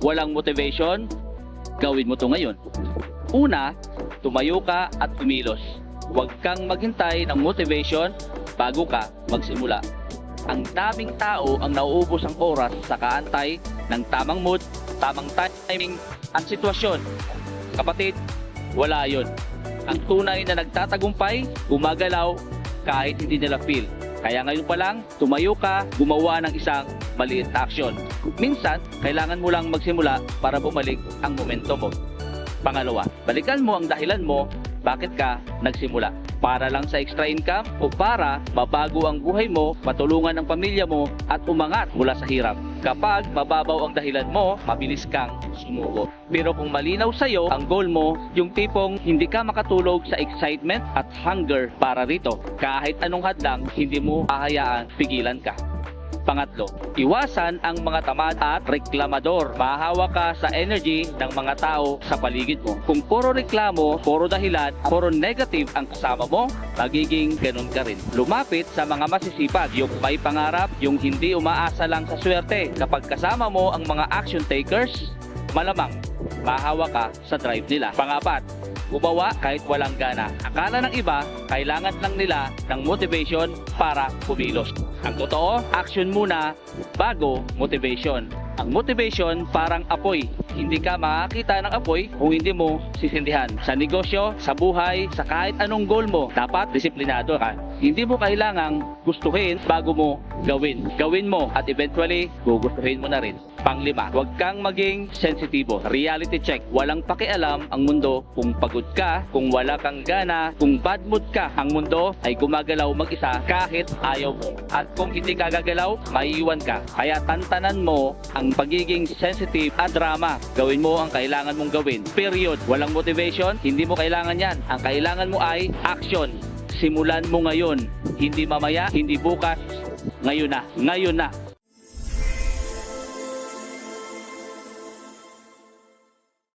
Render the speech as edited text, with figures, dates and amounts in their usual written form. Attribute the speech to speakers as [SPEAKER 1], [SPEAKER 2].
[SPEAKER 1] walang motivation, gawin mo to ngayon. Una, tumayo ka at kumilos. Huwag kang maghintay ng motivation bago ka magsimula. Ang daming tao ang nauubos ang oras sa kaantay ng tamang mood, tamang timing at sitwasyon. Kapatid, wala yun. Ang tunay na nagtatagumpay, gumagalaw kahit hindi nila feel. Kaya ngayon pa lang, tumayo ka, gumawa ng isang maliit na aksyon. Minsan, kailangan mo lang magsimula para bumalik ang momento mo. Pangalawa, balikan mo ang dahilan mo bakit ka nagsimula. Para lang sa extra income o para mabago ang buhay mo, matulungan ang pamilya mo at umangat mula sa hirap. Kapag mababaw ang dahilan mo, mabilis kang sumuko. Pero kung malinaw sa'yo ang goal mo, yung tipong hindi ka makatulog sa excitement at hunger para rito, kahit anong hadlang, hindi mo hahayaan pigilan ka. Pangatlo, iwasan ang mga tamad at reklamador. Mahahawa ka sa energy ng mga tao sa paligid mo. Kung puro reklamo, puro dahilan, puro negative ang kasama mo, magiging ganun ka rin. Lumapit sa mga masisipag, yung may pangarap, yung hindi umaasa lang sa swerte. Kapag kasama mo ang mga action takers, malamang mahahawa ka sa drive nila. Pangapat, gumawa kahit walang gana. Akala ng iba, kailangan lang nila ng motivation para kumilos. Ang totoo, action muna bago motivation. Ang motivation parang apoy. Hindi ka makakita ng apoy kung hindi mo sisindihan. Sa negosyo, sa buhay, sa kahit anong goal mo, dapat disiplinado ka. Hindi mo kailangang gustuhin bago mo gawin. Gawin mo at eventually, gugustuhin mo na rin. Panglima, huwag kang maging sensitibo. Reality check. Walang pakialam ang mundo kung pagod ka, kung wala kang gana, kung bad mood ka. Ang mundo ay gumagalaw mag-isa kahit ayaw mo. At kung hindi ka gagalaw, maiiwan ka. Kaya tantanan mo ang pagiging sensitive at drama. Gawin mo ang kailangan mong gawin. Period. Walang motivation, hindi mo kailangan yan. Ang kailangan mo ay action. Simulan mo ngayon. Hindi mamaya, hindi bukas. Ngayon na. Ngayon na.